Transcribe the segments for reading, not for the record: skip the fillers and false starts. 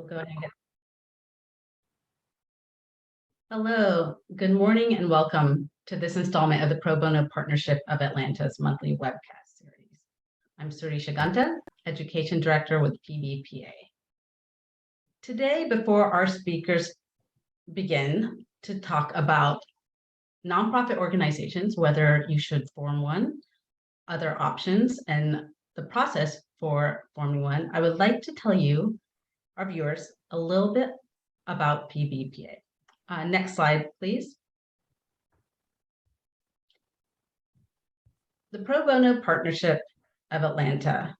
We'll go ahead. Hello, good morning and welcome to this installment of the Pro Bono Partnership of Atlanta's monthly webcast series. I'm Surisha Ganta, Education Director with PBPA. Today, before our speakers begin to talk about nonprofit organizations, whether you should form one, other options, and the process for forming one, I would like to tell you, our viewers, a little bit about PBPA. Next slide, please. The Pro Bono Partnership of Atlanta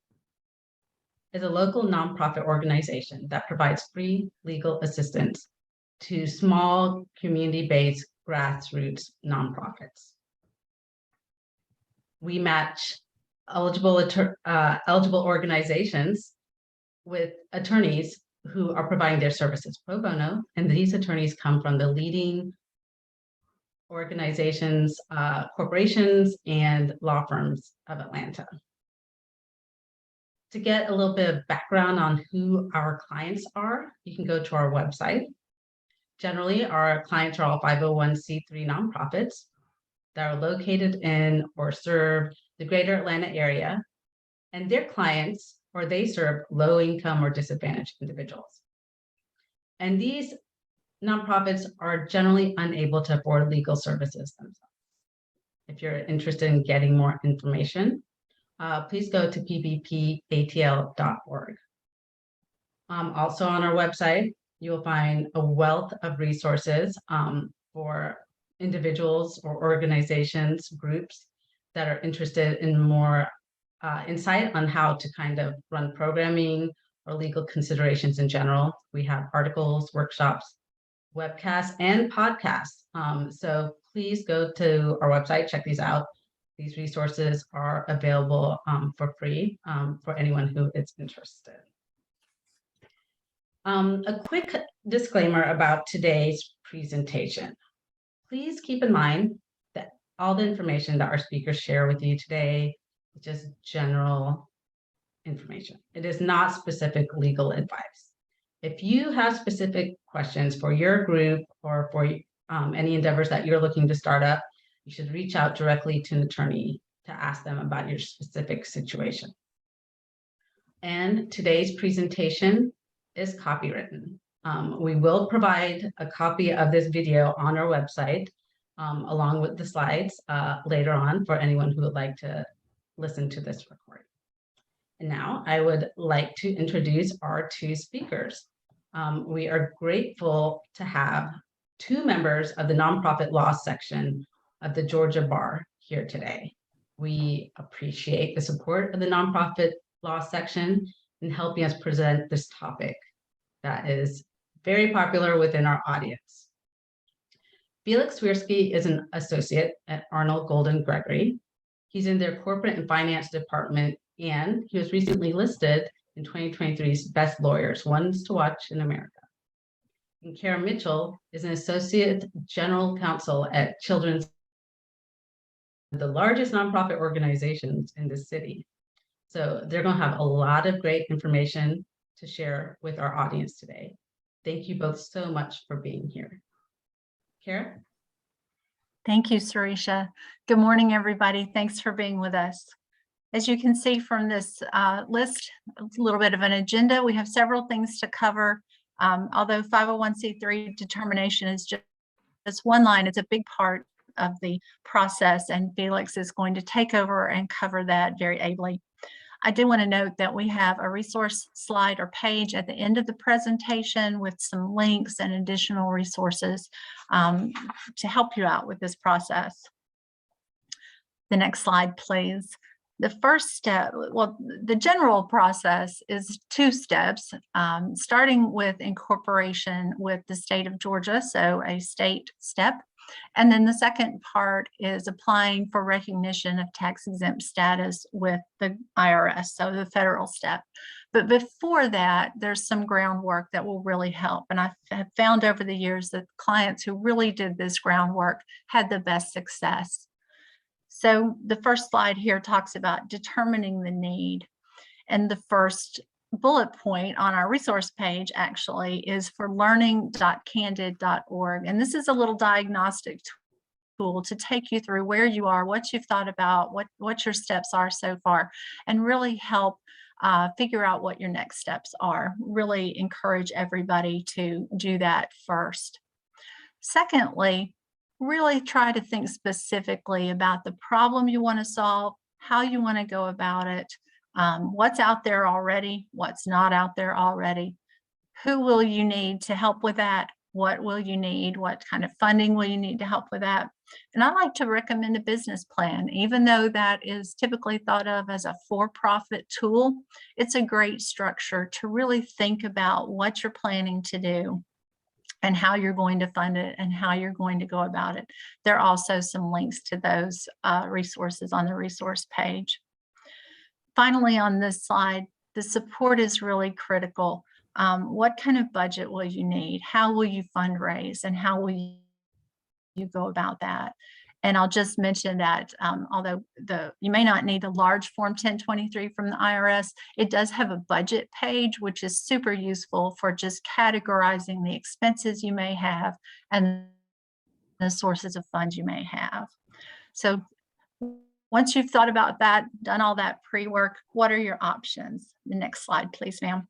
is a local nonprofit organization that provides free legal assistance to small community-based grassroots nonprofits. We match eligible organizations with attorneys who are providing their services pro bono, and these attorneys come from the leading organizations, corporations, and law firms of Atlanta. To get a little bit of background on who our clients are, you can go to our website. Generally, our clients are all 501c3 nonprofits that are located in or serve the greater Atlanta area, and their clients, or they serve low-income or disadvantaged individuals. And these nonprofits are generally unable to afford legal services themselves. If you're interested in getting more information, please go to pbpatl.org. Also on our website, you will find a wealth of resources for individuals or organizations, groups that are interested in more insight on how to kind of run programming or legal considerations in general. We have articles, workshops, webcasts, and podcasts. So please go to our website, check these out. These resources are available for free for anyone who is interested. A quick disclaimer about today's presentation. Please keep in mind that all the information that our speakers share with you today is just general information. It is not specific legal advice. If you have specific questions for your group or for any endeavors that you're looking to start up, you should reach out directly to an attorney to ask them about your specific situation. And today's presentation is copywritten. We will provide a copy of this video on our website along with the slides later on for anyone who would like to listen to this recording. And now I would like to introduce our two speakers. We are grateful to have two members of the nonprofit law section of the Georgia Bar here today. We appreciate the support of the nonprofit law section in helping us present this topic that is very popular within our audience. Felix Wiersky is an associate at Arnold Golden Gregory. He's in their corporate and finance department, and he was recently listed in 2023's Best Lawyers, Ones to Watch in America. And Kara Mitchell is an associate general counsel at Children's, the largest nonprofit organizations in the city. So they're going to have a lot of great information to share with our audience today. Thank you both so much for being here. Kara? Thank you, Surisha. Good morning, everybody. Thanks for being with us. As you can see from this list, a little bit of an agenda. We have several things to cover. Although 501c3 determination is just one line, it's a big part of the process, and Felix is going to take over and cover that very ably. I do want to note that we have a resource slide or page at the end of the presentation with some links and additional resources to help you out with this process. The next slide, please. The first step, well, the general process is two steps, starting with incorporation with the state of Georgia, so a state step. And then the second part is applying for recognition of tax exempt status with the IRS, so the federal step. But before that, there's some groundwork that will really help. And I have found over the years that clients who really did this groundwork had the best success. So the first slide here talks about determining the need. And the first bullet point on our resource page actually is for learning.candid.org. And this is a little diagnostic tool to take you through where you are, what you've thought about, what your steps are so far, and really help figure out what your next steps are. Really encourage everybody to do that first. Secondly, really try to think specifically about the problem you want to solve, how you want to go about it, what's out there already, what's not out there already, who will you need to help with that, what will you need, what kind of funding will you need to help with that. And I like to recommend a business plan, even though that is typically thought of as a for-profit tool. It's a great structure to really think about what you're planning to do and how you're going to fund it and how you're going to go about it. There are also some links to those resources on the resource page. Finally, on this slide, the support is really critical. What kind of budget will you need? How will you fundraise? And how will you go about that? And I'll just mention that although you may not need a large Form 1023 from the IRS, it does have a budget page, which is super useful for just categorizing the expenses you may have and the sources of funds you may have. So once you've thought about that, done all that pre-work, what are your options? The next slide, please, ma'am.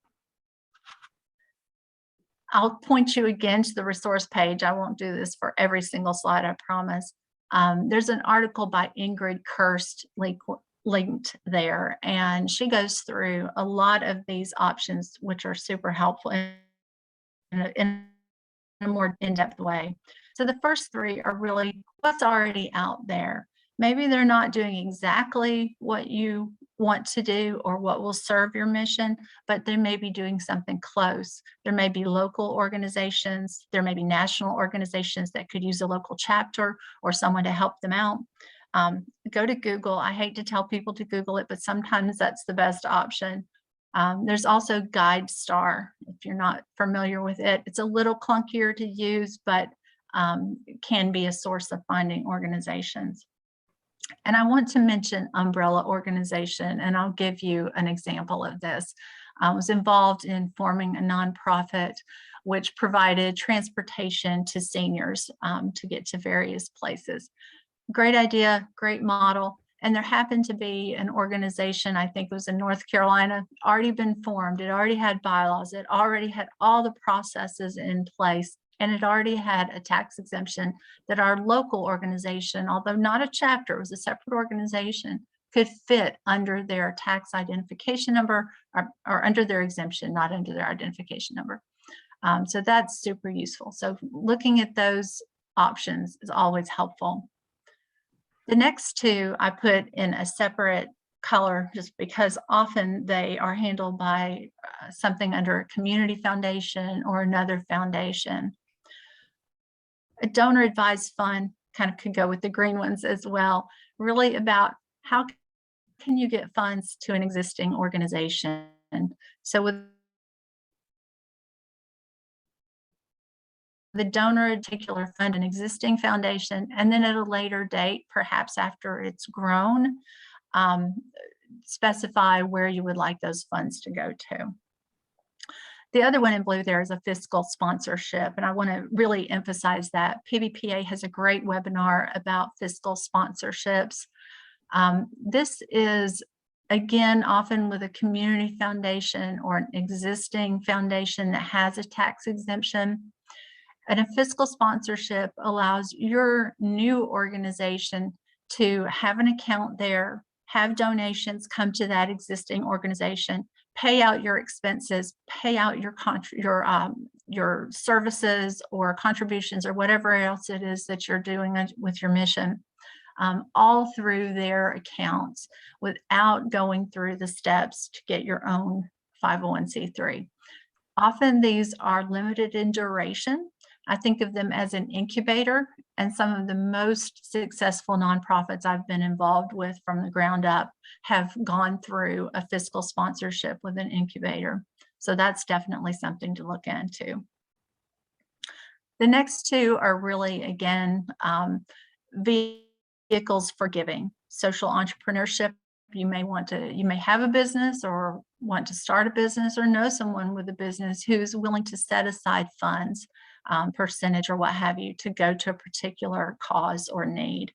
I'll point you again to the resource page. I won't do this for every single slide, I promise. There's an article by Ingrid Kirst linked there, and she goes through a lot of these options, which are super helpful in a more in-depth way. So the first three are really what's already out there. Maybe they're not doing exactly what you want to do or what will serve your mission, but they may be doing something close. There may be local organizations, there may be national organizations that could use a local chapter or someone to help them out. Go to Google. I hate to tell people to Google it, but sometimes that's the best option. There's also GuideStar, if you're not familiar with it. It's a little clunkier to use, but can be a source of finding organizations. And I want to mention umbrella organization, and I'll give you an example of this. I was involved in forming a nonprofit which provided transportation to seniors to get to various places. Great idea, great model. And there happened to be an organization, I think it was in North Carolina, already been formed. It already had bylaws. It already had all the processes in place. And it already had a tax exemption that our local organization, although not a chapter, it was a separate organization, could fit under their tax identification number or under their exemption, not under their identification number. So that's super useful. So looking at those options is always helpful. The next two I put in a separate color just because often they are handled by something under a community foundation or another foundation. A donor advised fund kind of could go with the green ones as well, really about how can you get funds to an existing organization. So with the donor, a particular fund, an existing foundation, and then at a later date, perhaps after it's grown, specify where you would like those funds to go to. The other one in blue there is a fiscal sponsorship, and I want to really emphasize that. PBPA has a great webinar about fiscal sponsorships. This is, again, often with a community foundation or an existing foundation that has a tax exemption. And a fiscal sponsorship allows your new organization to have an account there, have donations come to that existing organization, pay out your expenses, pay out your services or contributions or whatever else it is that you're doing with your mission, all through their accounts without going through the steps to get your own 501c3. Often these are limited in duration. I think of them as an incubator, and some of the most successful nonprofits I've been involved with from the ground up have gone through a fiscal sponsorship with an incubator. So that's definitely something to look into. The next two are really, again, vehicles for giving, social entrepreneurship you may have a business or want to start a business or know someone with a business who's willing to set aside funds, percentage or what have you, to go to a particular cause or need.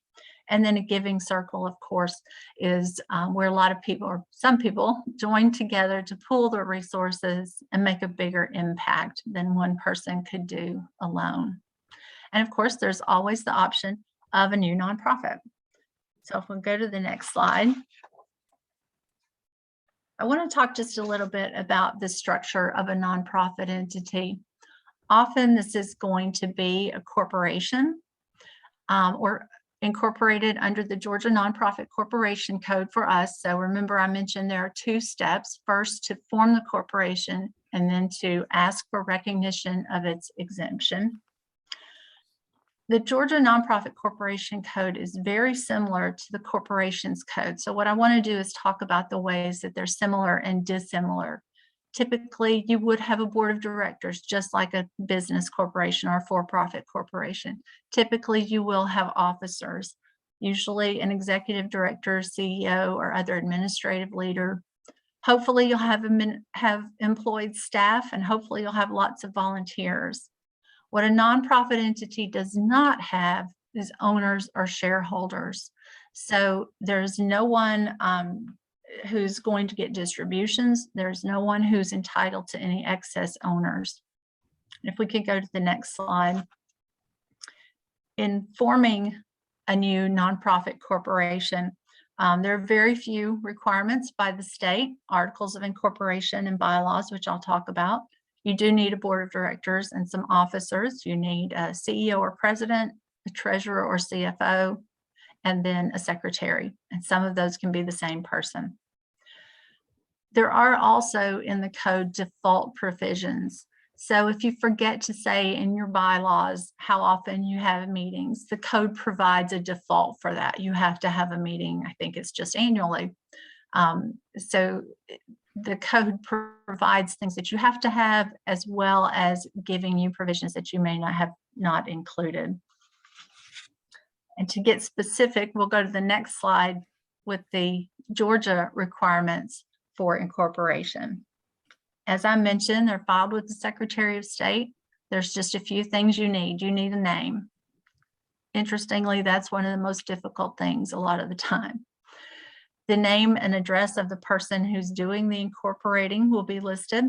And then a giving circle, of course, is where a lot of people, or some people, join together to pool their resources and make a bigger impact than one person could do alone. And of course, there's always the option of a new nonprofit. So if we go to the next slide, I want to talk just a little bit about the structure of a nonprofit entity. Often this is going to be a corporation or incorporated under the Georgia Nonprofit Corporation Code for us. So remember, I mentioned there are 2 steps. First, to form the corporation, and then to ask for recognition of its exemption. The Georgia Nonprofit Corporation Code is very similar to the Corporations Code. So what I want to do is talk about the ways that they're similar and dissimilar. Typically, you would have a board of directors, just like a business corporation or a for-profit corporation. Typically, you will have officers, usually an executive director, CEO, or other administrative leader. Hopefully, you'll have employed staff, and hopefully you'll have lots of volunteers. What a nonprofit entity does not have is owners or shareholders. So there's no one who's going to get distributions. There's no one who's entitled to any excess owners. If we could go to the next slide. In forming a new nonprofit corporation, there are very few requirements by the state, articles of incorporation and bylaws, which I'll talk about. You do need a board of directors and some officers. You need a CEO or president, a treasurer or CFO, and then a secretary. And some of those can be the same person. There are also in the code default provisions. So if you forget to say in your bylaws how often you have meetings, the code provides a default for that. You have to have a meeting, I think it's just annually. So the code provides things that you have to have, as well as giving you provisions that you may not have included. And to get specific, we'll go to the next slide with the Georgia requirements for incorporation. As I mentioned, they're filed with the Secretary of State. There's just a few things you need. You need a name. Interestingly, that's one of the most difficult things a lot of the time. The name and address of the person who's doing the incorporating will be listed.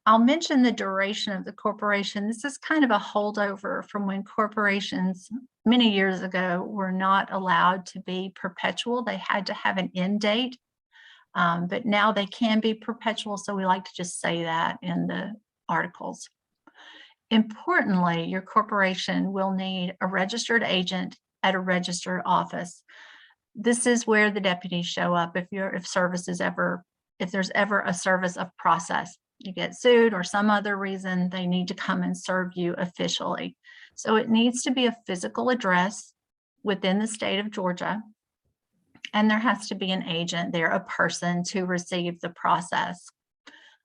I'll mention the duration of the corporation. This is kind of a holdover from when corporations many years ago were not allowed to be perpetual. They had to have an end date, but now they can be perpetual. So we like to just say that in the articles. Importantly, your corporation will need a registered agent at a registered office. This is where the deputies show up if there's ever a service of process. You get sued or some other reason, they need to come and serve you officially. So it needs to be a physical address within the state of Georgia, and there has to be an agent there, a person to receive the process.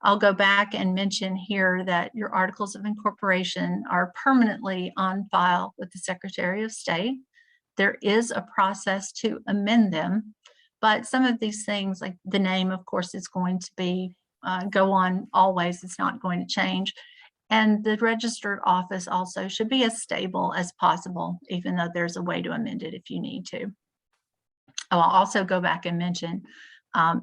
I'll go back and mention here that your articles of incorporation are permanently on file with the Secretary of State. There is a process to amend them, but some of these things, like the name, of course, is going to be go on always. It's not going to change. And the registered office also should be as stable as possible, even though there's a way to amend it if you need to. I'll also go back and mention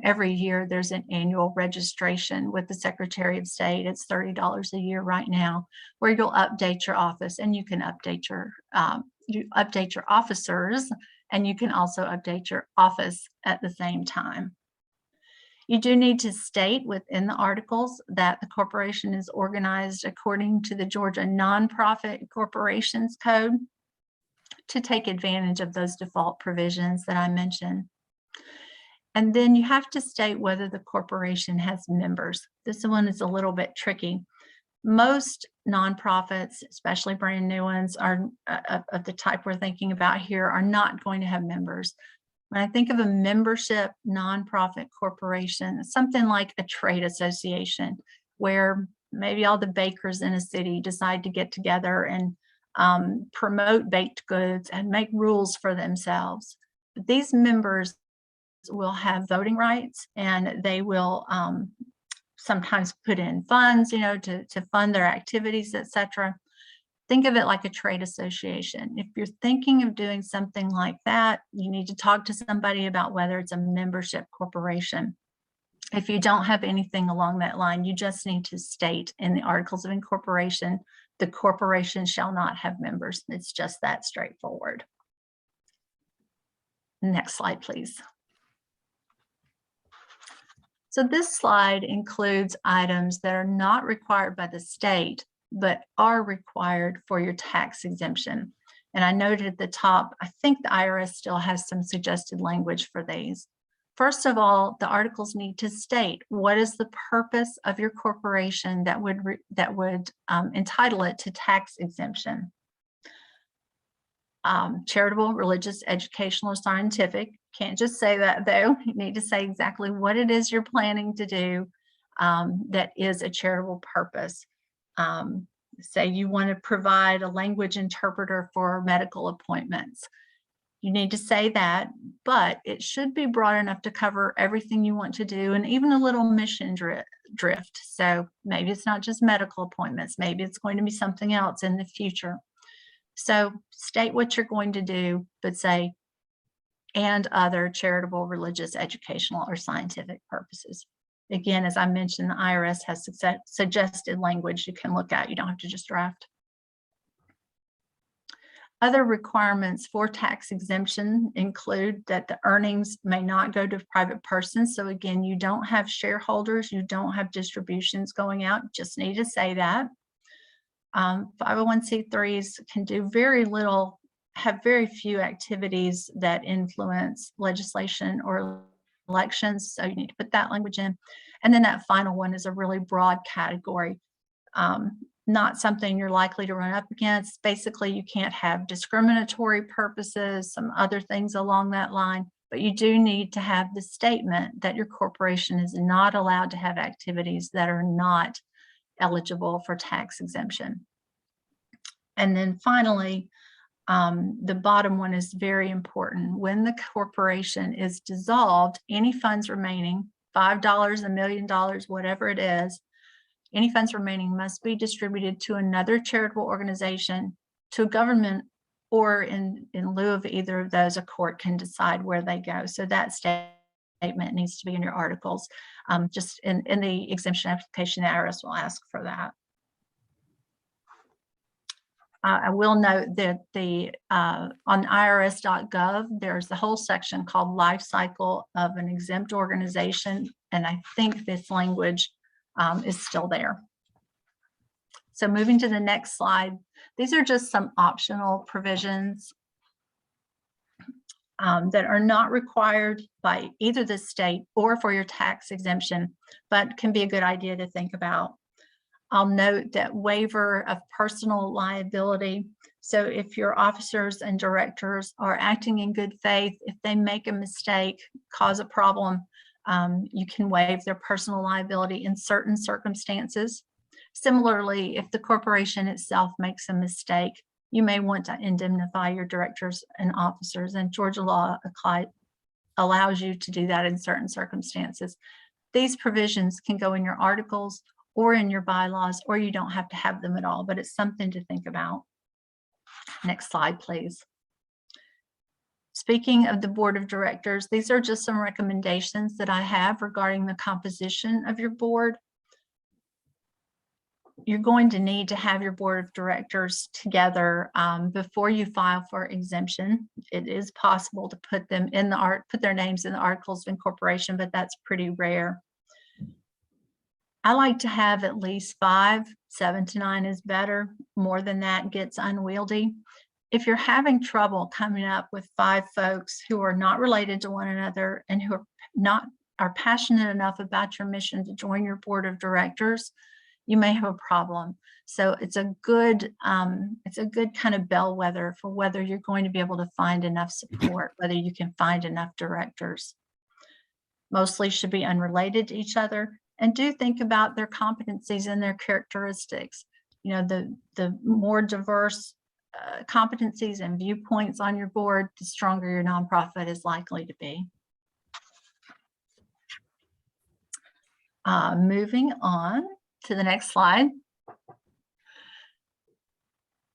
every year there's an annual registration with the Secretary of State. It's $30 a year right now, where you'll update your office, and you can update your officers, and you can also update your office at the same time. You do need to state within the articles that the corporation is organized according to the Georgia Nonprofit Corporations Code to take advantage of those default provisions that I mentioned. And then you have to state whether the corporation has members. This one is a little bit tricky. Most nonprofits, especially brand new ones, are of the type we're thinking about here, are not going to have members. When I think of a membership nonprofit corporation, it's something like a trade association, where maybe all the bakers in a city decide to get together and promote baked goods and make rules for themselves. But these members will have voting rights, and they will sometimes put in funds, to fund their activities, etc. Think of it like a trade association. If you're thinking of doing something like that, you need to talk to somebody about whether it's a membership corporation. If you don't have anything along that line, you just need to state in the Articles of Incorporation, the corporation shall not have members. It's just that straightforward. Next slide, please. So this slide includes items that are not required by the state, but are required for your tax exemption. And I noted at the top, I think the IRS still has some suggested language for these. First of all, the articles need to state what is the purpose of your corporation that would entitle it to tax exemption. Charitable, religious, educational, or scientific. Can't just say that though. You need to say exactly what it is you're planning to do that is a charitable purpose. Say you want to provide a language interpreter for medical appointments. You need to say that, but it should be broad enough to cover everything you want to do and even a little mission drift. So maybe it's not just medical appointments. Maybe it's going to be something else in the future. So state what you're going to do, but say, and other charitable, religious, educational, or scientific purposes. Again, as I mentioned, the IRS has suggested language you can look at. You don't have to just draft. Other requirements for tax exemption include that the earnings may not go to private persons. So again, you don't have shareholders, you don't have distributions going out, just need to say that. 501c3s can do very little, have very few activities that influence legislation or elections. So you need to put that language in. And then that final one is a really broad category. Not something you're likely to run up against. Basically, you can't have discriminatory purposes, some other things along that line, but you do need to have the statement that your corporation is not allowed to have activities that are not eligible for tax exemption. And then finally, the bottom one is very important. When the corporation is dissolved, any funds remaining, $5, $1 million, whatever it is, any funds remaining must be distributed to another charitable organization, to a government, or in lieu of either of those, a court can decide where they go. So that statement needs to be in your articles. Just in the exemption application, the IRS will ask for that. I will note that on irs.gov, there's the whole section called Life Cycle of an Exempt Organization, and I think this language is still there. So moving to the next slide, these are just some optional provisions that are not required by either the state or for your tax exemption, but can be a good idea to think about. I'll note that waiver of personal liability. So if your officers and directors are acting in good faith, if they make a mistake, cause a problem, you can waive their personal liability in certain circumstances. Similarly, if the corporation itself makes a mistake, you may want to indemnify your directors and officers, and Georgia law allows you to do that in certain circumstances. These provisions can go in your articles or in your bylaws, or you don't have to have them at all, but it's something to think about. Next slide, please. Speaking of the board of directors, these are just some recommendations that I have regarding the composition of your board. You're going to need to have your board of directors together before you file for exemption. It is possible to put them in put their names in the articles of incorporation, but that's pretty rare. I like to have at least 5, 7 to 9 is better. More than that gets unwieldy. If you're having trouble coming up with 5 folks who are not related to one another and who are passionate enough about your mission to join your board of directors, you may have a problem. So it's a good kind of bellwether for whether you're going to be able to find enough support, whether you can find enough directors. Mostly should be unrelated to each other, and do think about their competencies and their characteristics. You know, the more diverse competencies and viewpoints on your board, the stronger your nonprofit is likely to be. Moving on to the next slide.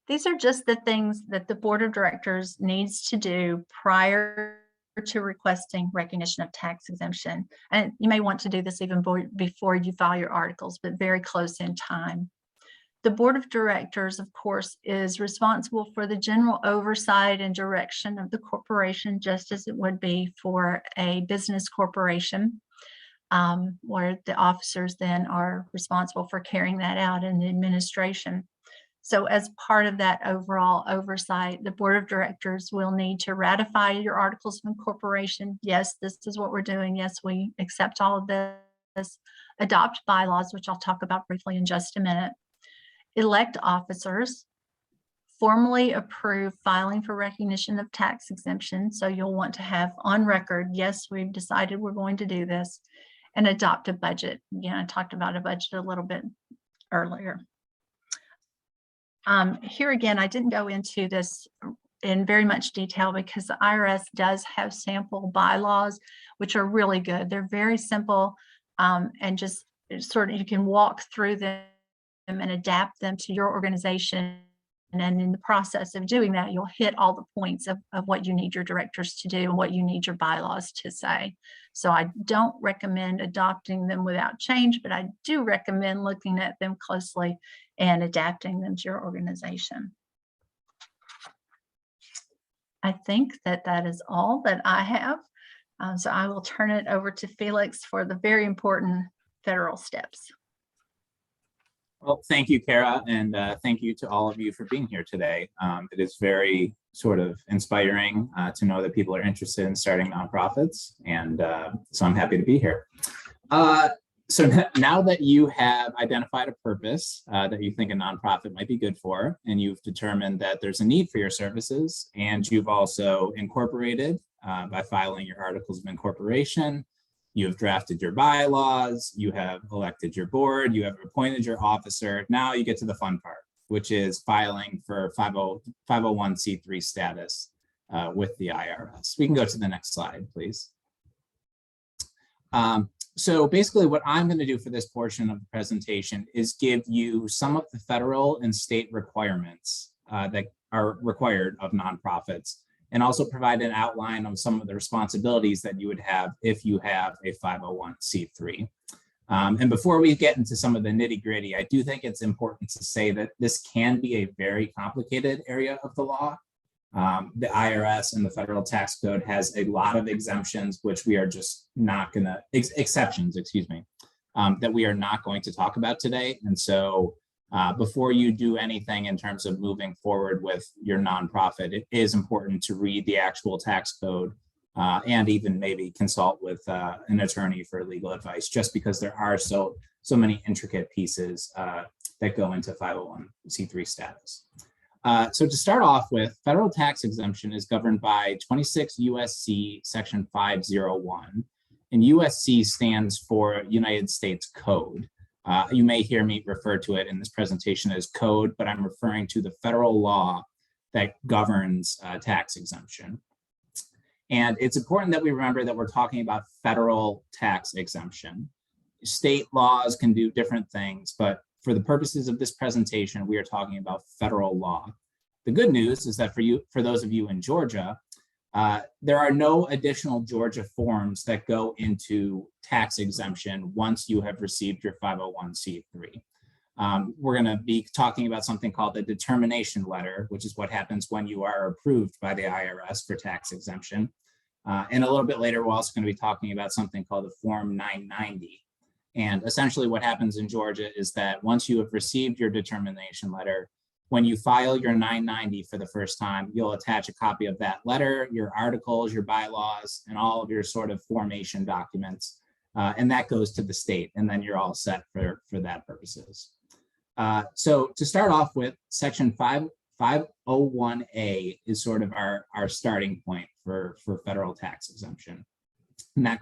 These are just the things that the board of directors needs to do prior to requesting recognition of tax exemption. And you may want to do this even before you file your articles, but very close in time. The board of directors, of course, is responsible for the general oversight and direction of the corporation, just as it would be for a business corporation, where the officers then are responsible for carrying that out in the administration. So as part of that overall oversight, the board of directors will need to ratify your articles of incorporation. Yes, this is what we're doing. Yes, we accept all of this. Adopt bylaws, which I'll talk about briefly in just a minute. Elect officers, formally approve filing for recognition of tax exemption. So you'll want to have on record, yes, we've decided we're going to do this, and adopt a budget. Again, I talked about a budget a little bit earlier. Here again, I didn't go into this in very much detail because the IRS does have sample bylaws, which are really good. They're very simple, and just sort of you can walk through them and adapt them to your organization. And in the process of doing that, you'll hit all the points of what you need your directors to do and what you need your bylaws to say. So I don't recommend adopting them without change, but I do recommend looking at them closely and adapting them to your organization. I think that is all that I have. So I will turn it over to Felix for the very important federal steps. Well, thank you, Kara, and thank you to all of you for being here today. It is very sort of inspiring to know that people are interested in starting nonprofits, and so I'm happy to be here. So now that you have identified a purpose that you think a nonprofit might be good for, and you've determined that there's a need for your services, and you've also incorporated by filing your articles of incorporation, you have drafted your bylaws, you have elected your board, you have appointed your officer. Now you get to the fun part, which is filing for 501c3 status with the IRS. We can go to the next slide, please. So basically what I'm going to do for this portion of the presentation is give you some of the federal and state requirements that are required of nonprofits, and also provide an outline of some of the responsibilities that you would have if you have a 501c3. And before we get into some of the nitty gritty, I do think it's important to say that this can be a very complicated area of the law. The IRS and the federal tax code has a lot of exemptions, which we are just not gonna, exceptions, excuse me, that we are not going to talk about today. And so before you do anything in terms of moving forward with your nonprofit, it is important to read the actual tax code and even maybe consult with an attorney for legal advice, just because there are so many intricate pieces that go into 501c3 status. So to start off with, federal tax exemption is governed by 26 USC section 501, and USC stands for United States Code. You may hear me refer to it in this presentation as code, but I'm referring to the federal law that governs tax exemption. And it's important that we remember that we're talking about federal tax exemption. State laws can do different things, but for the purposes of this presentation, we are talking about federal law. The good news is that for those of you in Georgia, there are no additional Georgia forms that go into tax exemption once you have received your 501c3. We're going to be talking about something called a determination letter, which is what happens when you are approved by the IRS for tax exemption. And a little bit later, we're also going to be talking about something called the Form 990. And essentially what happens in Georgia is that once you have received your determination letter, when you file your 990 for the first time, you'll attach a copy of that letter, your articles, your bylaws, and all of your sort of formation documents. And that goes to the state, and then you're all set for that purposes. So to start off with, section 501A is sort of our starting point for federal tax exemption. And that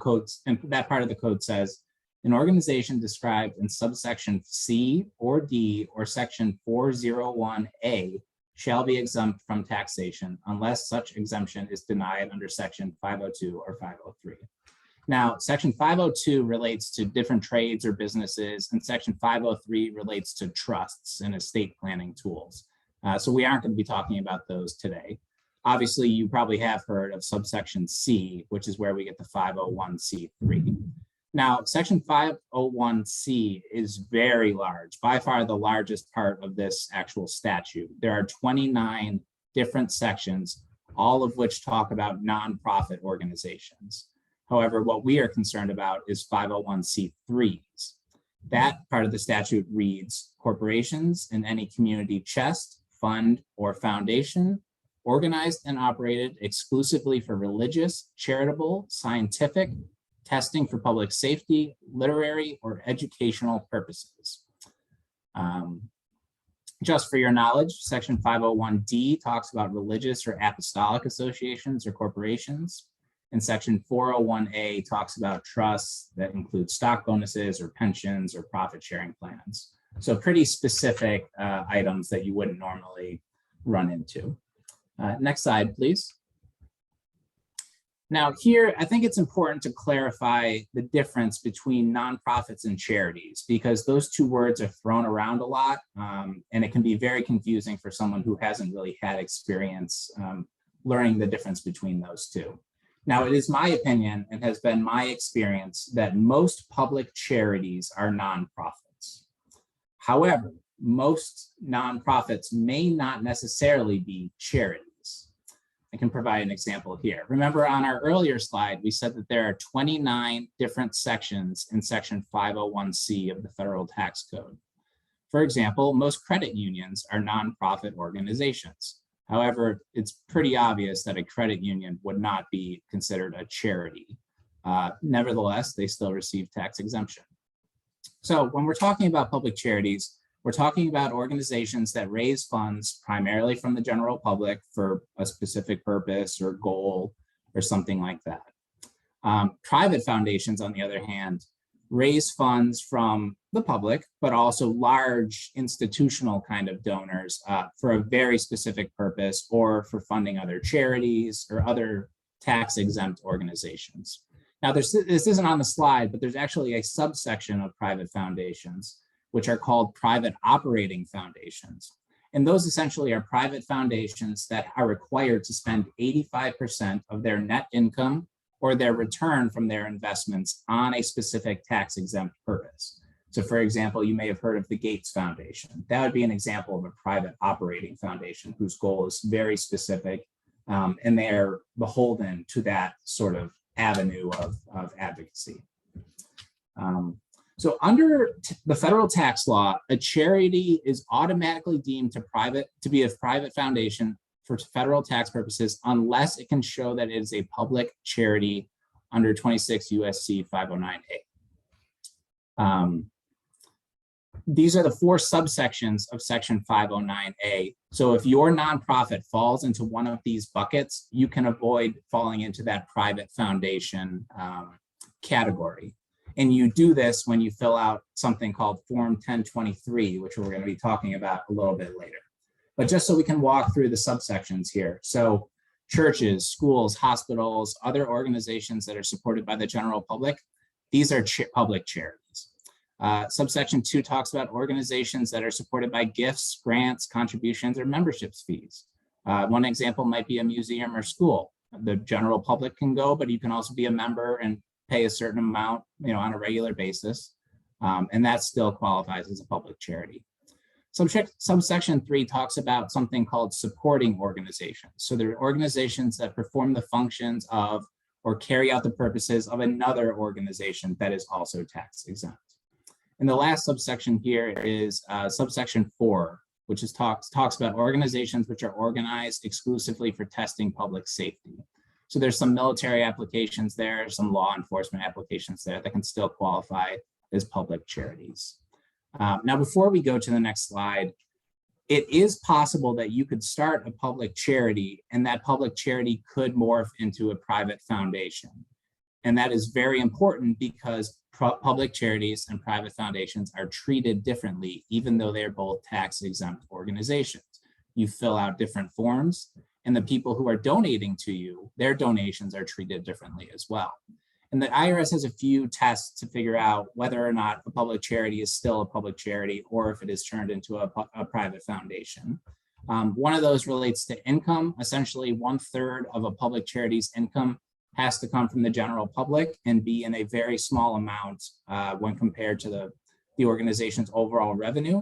part of the code says, an organization described in subsection C or D or section 401A shall be exempt from taxation unless such exemption is denied under section 502 or 503. Now, Section 502 relates to different trades or businesses, and Section 503 relates to trusts and estate planning tools. So we aren't going to be talking about those today. Obviously, you probably have heard of subsection C, which is where we get the 501c3. Now, Section 501c is very large, by far the largest part of this actual statute. There are 29 different sections, all of which talk about nonprofit organizations. However, what we are concerned about is 501c3s. That part of the statute reads, corporations in any community chest, fund, or foundation organized and operated exclusively for religious, charitable, scientific, testing for public safety, literary, or educational purposes. Just for your knowledge, Section 501D talks about religious or apostolic associations or corporations. And Section 401A talks about trusts that include stock bonuses or pensions or profit sharing plans. So pretty specific items that you wouldn't normally run into. Next slide, please. Now here, I think it's important to clarify the difference between nonprofits and charities, because those two words are thrown around a lot, and it can be very confusing for someone who hasn't really had experience learning the difference between those two. Now, it is my opinion and has been my experience that most public charities are nonprofits. However, most nonprofits may not necessarily be charities. I can provide an example here. Remember on our earlier slide, we said that there are 29 different sections in Section 501c of the Federal Tax Code. For example, most credit unions are nonprofit organizations. However, it's pretty obvious that a credit union would not be considered a charity. Nevertheless, they still receive tax exemption. So when we're talking about public charities, we're talking about organizations that raise funds primarily from the general public for a specific purpose or goal or something like that. Private foundations, on the other hand, raise funds from the public, but also large institutional kind of donors for a very specific purpose or for funding other charities or other tax-exempt organizations. Now, this isn't on the slide, but there's actually a subsection of private foundations, which are called private operating foundations. And those essentially are private foundations that are required to spend 85% of their net income or their return from their investments on a specific tax-exempt purpose. So for example, you may have heard of the Gates Foundation. That would be an example of a private operating foundation whose goal is very specific, and they are beholden to that sort of avenue of advocacy. So under the federal tax law, a charity is automatically deemed to be a private foundation for federal tax purposes unless it can show that it is a public charity under 26 USC 509A. These are the four subsections of Section 509A. So if your nonprofit falls into one of these buckets, you can avoid falling into that private foundation category. And you do this when you fill out something called Form 1023, which we're going to be talking about a little bit later. But just so we can walk through the subsections here. So churches, schools, hospitals, other organizations that are supported by the general public, these are public charities. Subsection 2 talks about organizations that are supported by gifts, grants, contributions, or memberships fees. One example might be a museum or school. The general public can go, but you can also be a member and pay a certain amount, on a regular basis, and that still qualifies as a public charity. Subsection 3 talks about something called supporting organizations. So there are organizations that perform the functions of or carry out the purposes of another organization that is also tax exempt. And the last subsection here is subsection 4, which talks about organizations which are organized exclusively for testing public safety. So there's some military applications there, some law enforcement applications there that can still qualify as public charities. Now, before we go to the next slide, it is possible that you could start a public charity and that public charity could morph into a private foundation. And that is very important because public charities and private foundations are treated differently, even though they're both tax-exempt organizations. You fill out different forms, and the people who are donating to you, their donations are treated differently as well. And the IRS has a few tests to figure out whether or not a public charity is still a public charity or if it is turned into a private foundation. One of those relates to income. Essentially, 1/3 of a public charity's income has to come from the general public and be in a very small amount when compared to the organization's overall revenue.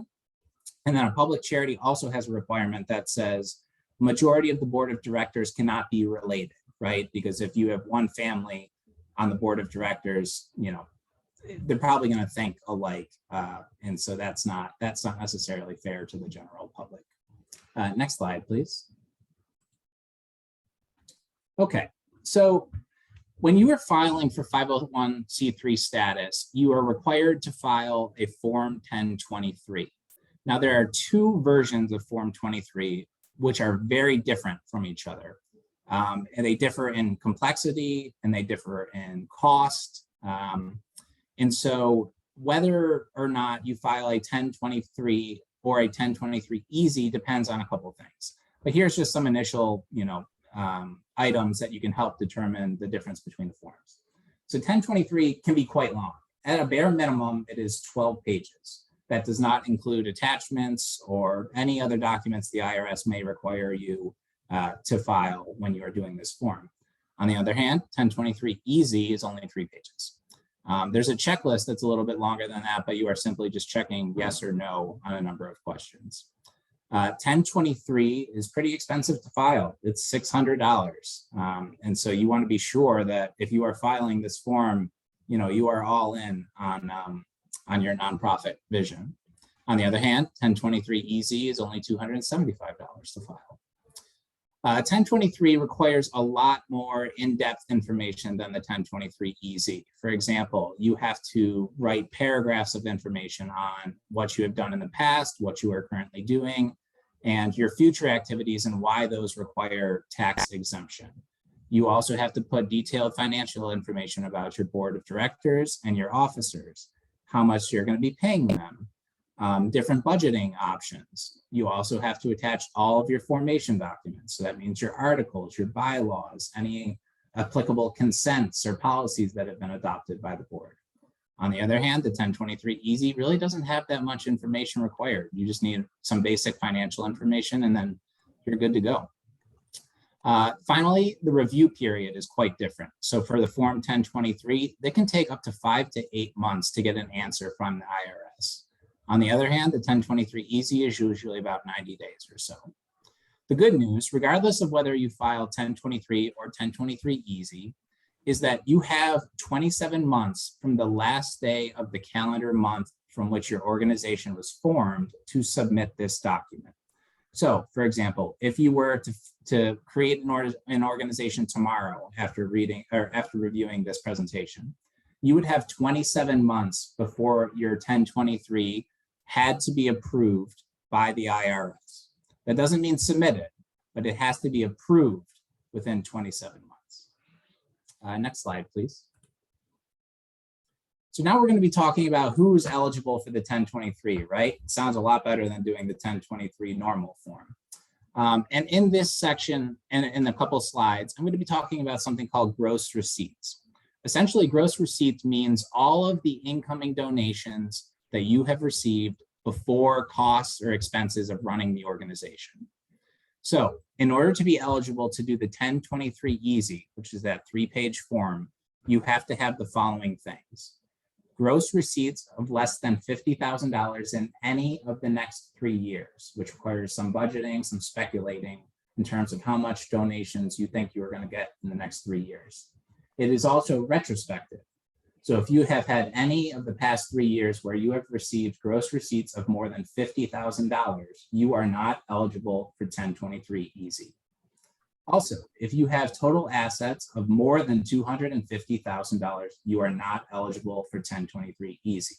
And then a public charity also has a requirement that says majority of the board of directors cannot be related, right? Because if you have one family on the board of directors, you know, they're probably going to think alike. And so that's not necessarily fair to the general public. Next slide, please. Okay, so when you are filing for 501c3 status, you are required to file a Form 1023. Now, there are two versions of Form 23, which are very different from each other. And they differ in complexity and they differ in cost. And so whether or not you file a 1023 or a 1023 easy depends on a couple of things. But here's just some initial, items that you can help determine the difference between the forms. So 1023 can be quite long. At a bare minimum, it is 12 pages. That does not include attachments or any other documents the IRS may require you to file when you are doing this form. On the other hand, 1023 easy is only 3 pages. There's a checklist that's a little bit longer than that, but you are simply just checking yes or no on a number of questions. 1023 is pretty expensive to file. It's $600. And so you want to be sure that if you are filing this form, you are all in on your nonprofit vision. On the other hand, 1023 easy is only $275 to file. 1023 requires a lot more in-depth information than the 1023 easy. For example, you have to write paragraphs of information on what you have done in the past, what you are currently doing, and your future activities and why those require tax exemption. You also have to put detailed financial information about your board of directors and your officers, how much you're going to be paying them, different budgeting options. You also have to attach all of your formation documents. So that means your articles, your bylaws, any applicable consents or policies that have been adopted by the board. On the other hand, the 1023 easy really doesn't have that much information required. You just need some basic financial information and then you're good to go. Finally, the review period is quite different. So for the Form 1023, they can take up to 5 to 8 months to get an answer from the IRS. On the other hand, the 1023 easy is usually about 90 days or so. The good news, regardless of whether you file 1023 or 1023 easy, is that you have 27 months from the last day of the calendar month from which your organization was formed to submit this document. So, for example, if you were to create an organization tomorrow after reviewing this presentation, you would have 27 months before your 1023 had to be approved by the IRS. That doesn't mean submitted, but it has to be approved within 27 months. Next slide, please. So now we're going to be talking about who's eligible for the 1023, right? It sounds a lot better than doing the 1023 normal form. And in this section and in a couple slides, I'm going to be talking about something called gross receipts. Essentially, gross receipts means all of the incoming donations that you have received before costs or expenses of running the organization. So in order to be eligible to do the 1023 easy, which is that 3-page form, you have to have the following things. Gross receipts of less than $50,000 in any of the next 3 years, which requires some budgeting, some speculating in terms of how much donations you think you're going to get in the next 3 years. It is also retrospective. So if you have had any of the past 3 years where you have received gross receipts of more than $50,000, you are not eligible for 1023 easy. Also, if you have total assets of more than $250,000, you are not eligible for 1023 easy.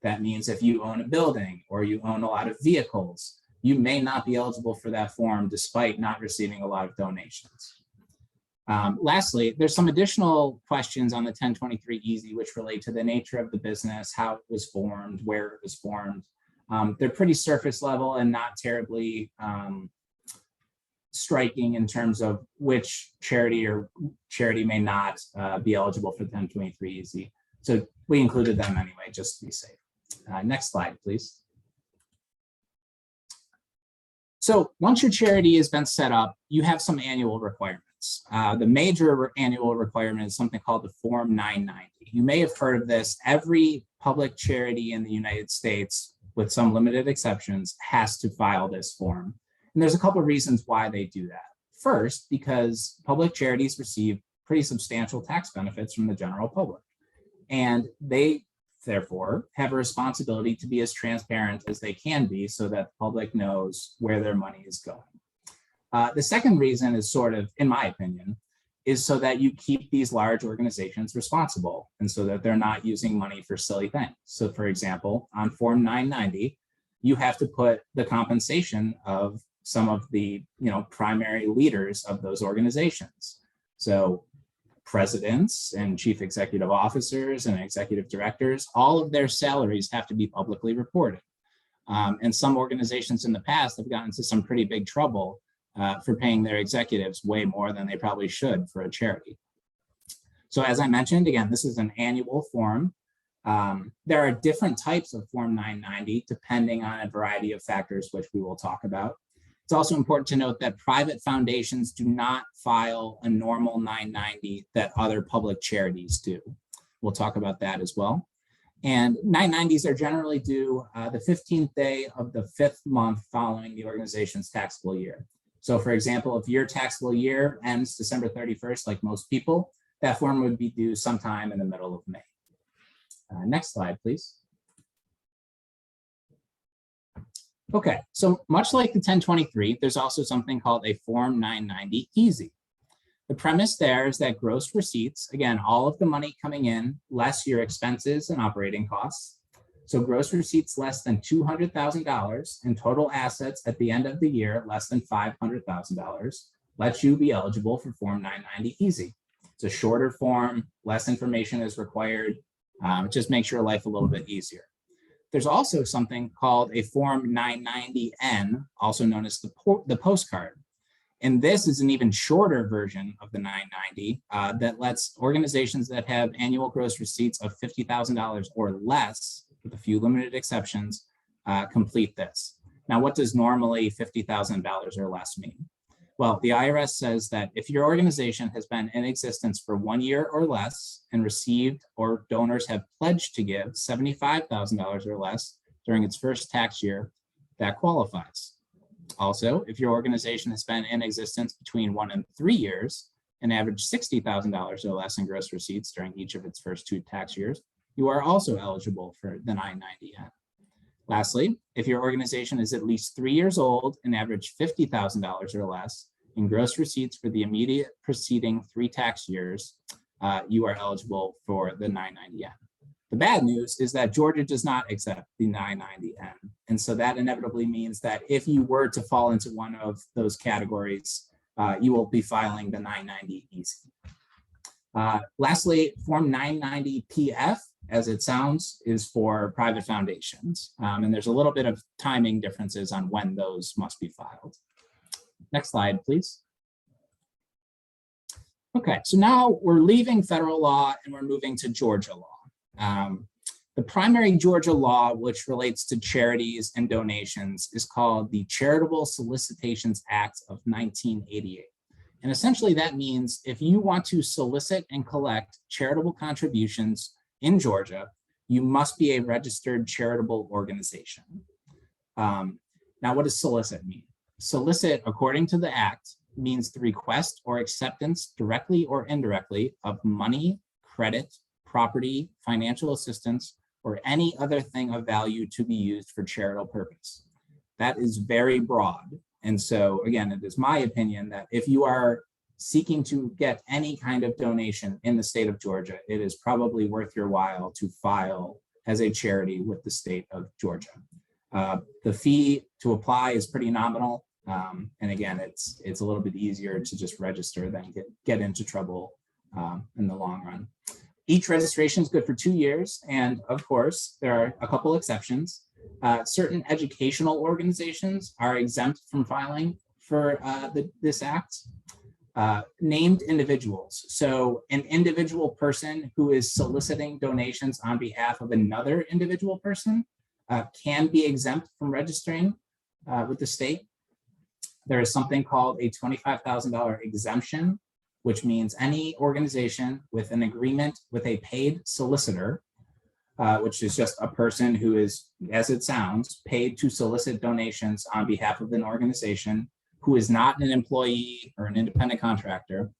That means if you own a building or you own a lot of vehicles, you may not be eligible for that form despite not receiving a lot of donations. Lastly, there's some additional questions on the 1023 easy which relate to the nature of the business, how it was formed, where it was formed. They're pretty surface level and not terribly striking in terms of which charity may not be eligible for the 1023 easy. So we included them anyway, just to be safe. Next slide, please. So once your charity has been set up, you have some annual requirements. The major annual requirement is something called the Form 990. You may have heard of this. Every public charity in the United States, with some limited exceptions, has to file this form. And there's a couple of reasons why they do that. First, because public charities receive pretty substantial tax benefits from the general public. And they, therefore, have a responsibility to be as transparent as they can be so that the public knows where their money is going. The second reason is sort of, in my opinion, is so that you keep these large organizations responsible and so that they're not using money for silly things. So for example, on Form 990, you have to put the compensation of some of the primary leaders of those organizations. So presidents and chief executive officers and executive directors, all of their salaries have to be publicly reported. And some organizations in the past have gotten into some pretty big trouble for paying their executives way more than they probably should for a charity. So as I mentioned, again, this is an annual form. There are different types of Form 990 depending on a variety of factors, which we will talk about. It's also important to note that private foundations do not file a normal 990 that other public charities do. We'll talk about that as well. And 990s are generally due the 15th day of the 5th month following the organization's taxable year. So for example, if your taxable year ends December 31st, like most people, that form would be due sometime in the middle of May. Next slide, please. Okay, so much like the 1023, there's also something called a Form 990 Easy. The premise there is that gross receipts, again, all of the money coming in, less your expenses and operating costs. So gross receipts less than $200,000 and total assets at the end of the year less than $500,000 lets you be eligible for Form 990 Easy. It's a shorter form, less information is required, just makes your life a little bit easier. There's also something called a Form 990N, also known as the postcard. And this is an even shorter version of the 990 that lets organizations that have annual gross receipts of $50,000 or less, with a few limited exceptions, complete this. Now, what does normally $50,000 or less mean? Well, the IRS says that if your organization has been in existence for 1 year or less and received or donors have pledged to give $75,000 or less during its first tax year, that qualifies. Also, if your organization has been in existence between 1 and 3 years and averaged $60,000 or less in gross receipts during each of its first 2 tax years, you are also eligible for the 990N. Lastly, if your organization is at least 3 years old and averaged $50,000 or less in gross receipts for the immediate preceding 3 tax years, you are eligible for the 990N. The bad news is that Georgia does not accept the 990N. And so that inevitably means that if you were to fall into one of those categories, you will be filing the 990 Easy. Lastly, Form 990PF, as it sounds, is for private foundations. And there's a little bit of timing differences on when those must be filed. Next slide, please. Okay, so now we're leaving federal law and we're moving to Georgia law. The primary Georgia law, which relates to charities and donations, is called the Charitable Solicitations Act of 1988. And essentially that means if you want to solicit and collect charitable contributions in Georgia, you must be a registered charitable organization. Now, what does solicit mean? Solicit, according to the act, means the request or acceptance directly or indirectly of money, credit, property, financial assistance, or any other thing of value to be used for charitable purpose. That is very broad. And so again, it is my opinion that if you are seeking to get any kind of donation in the state of Georgia, it is probably worth your while to file as a charity with the state of Georgia. The fee to apply is pretty nominal. And again, it's a little bit easier to just register than get into trouble in the long run. Each registration is good for 2 years. And of course, there are a couple exceptions. Certain educational organizations are exempt from filing for this act. Named individuals. So an individual person who is soliciting donations on behalf of another individual person can be exempt from registering with the state. There is something called a $25,000 exemption, which means any organization with an agreement with a paid solicitor, which is just a person who is, as it sounds, paid to solicit donations on behalf of an organization who is not an employee or an independent contractor,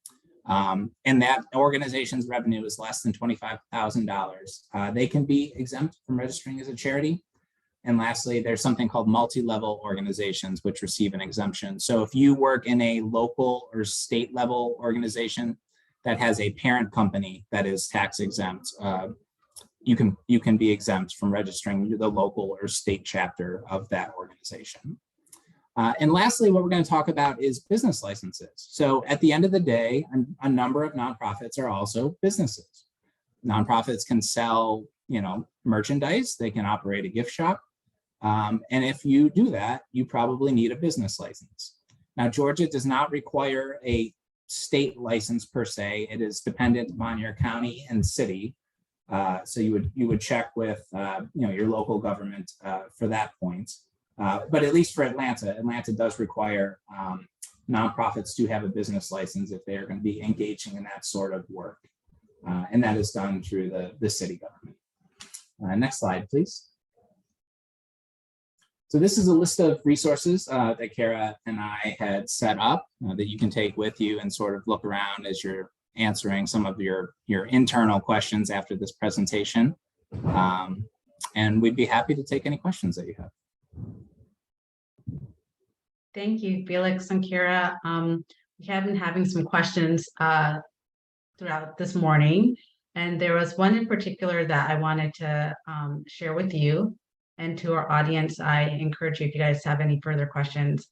and that organization's revenue is less than $25,000, they can be exempt from registering as a charity. And lastly, there's something called multi-level organizations which receive an exemption. So if you work in a local or state level organization that has a parent company that is tax exempt, you can be exempt from registering the local or state chapter of that organization. And lastly, what we're going to talk about is business licenses. So at the end of the day, a number of nonprofits are also businesses. Nonprofits can sell, merchandise. They can operate a gift shop. And if you do that, you probably need a business license. Now, Georgia does not require a state license per se. It is dependent upon your county and city. So you would check with your local government for that point. But at least for Atlanta does require nonprofits to have a business license if they are going to be engaging in that sort of work. And that is done through the city government. Next slide, please. So this is a list of resources that Kara and I had set up that you can take with you and sort of look around as you're answering some of your internal questions after this presentation. And we'd be happy to take any questions that you have. Thank you, Felix and Kara. We have been having some questions throughout this morning, and there was one in particular that I wanted to share with you and to our audience. I encourage you, if you guys have any further questions,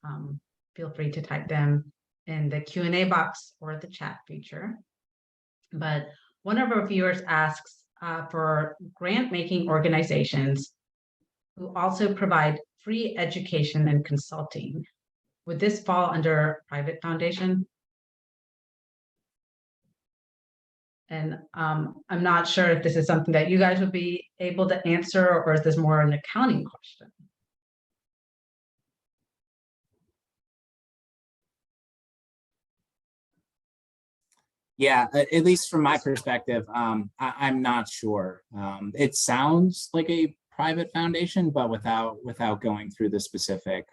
feel free to type them in the Q&A box or the chat feature. But one of our viewers asks for grant-making organizations who also provide free education and consulting. Would this fall under private foundation? And I'm not sure if this is something that you guys would be able to answer, or is this more an accounting question? Yeah, at least from my perspective, I'm not sure. It sounds like a private foundation, but without going through the specific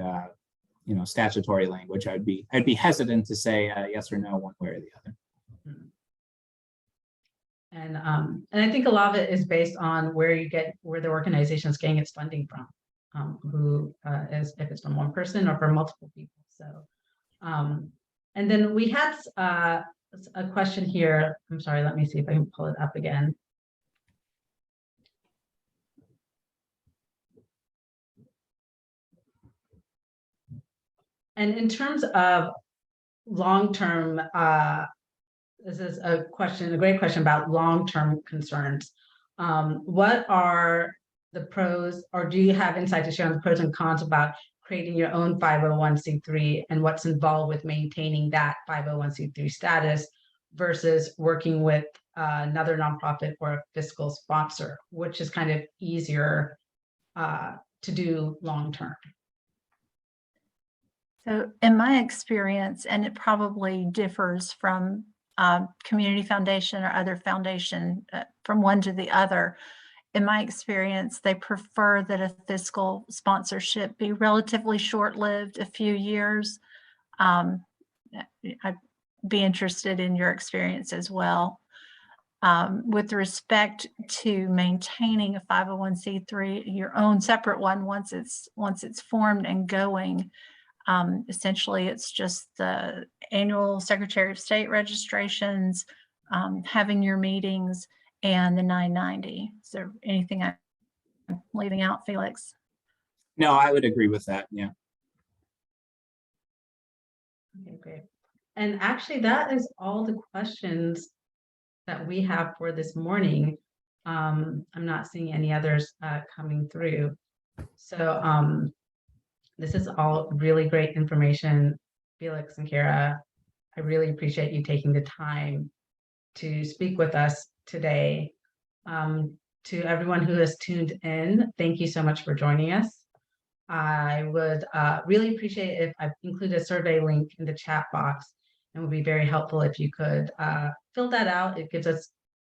statutory language, I'd be hesitant to say yes or no one way or the other. And I think a lot of it is based on where the organization is getting its funding from, if it's from one person or from multiple people. So, and then we had a question here. I'm sorry, let me see if I can pull it up again. And in terms of long-term, this is a great question about long-term concerns. What are the pros, or do you have insight to share on the pros and cons about creating your own 501c3 and what's involved with maintaining that 501c3 status versus working with another nonprofit or a fiscal sponsor, which is kind of easier to do long-term? So in my experience, and it probably differs from community foundation or other foundation from one to the other, in my experience, they prefer that a fiscal sponsorship be relatively short-lived, a few years. I'd be interested in your experience as well. With respect to maintaining a 501c3, your own separate one, once it's formed and going, essentially it's just the annual Secretary of State registrations, having your meetings, and the 990. Is there anything I'm leaving out, Felix? No, I would agree with that. Yeah. Okay, great. And actually, that is all the questions that we have for this morning. I'm not seeing any others coming through. So this is all really great information. Felix and Kara, I really appreciate you taking the time to speak with us today. To everyone who has tuned in, thank you so much for joining us. I would really appreciate if I include a survey link in the chat box, and would be very helpful if you could fill that out. It gives us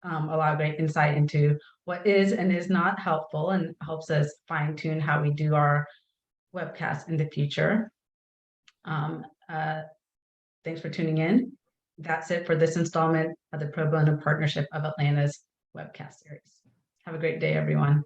a lot of great insight into what is and is not helpful, and helps us fine tune how we do our webcasts in the future. Thanks for tuning in. That's it for this installment of the Pro Bono Partnership of Atlanta's webcast series. Have a great day, everyone.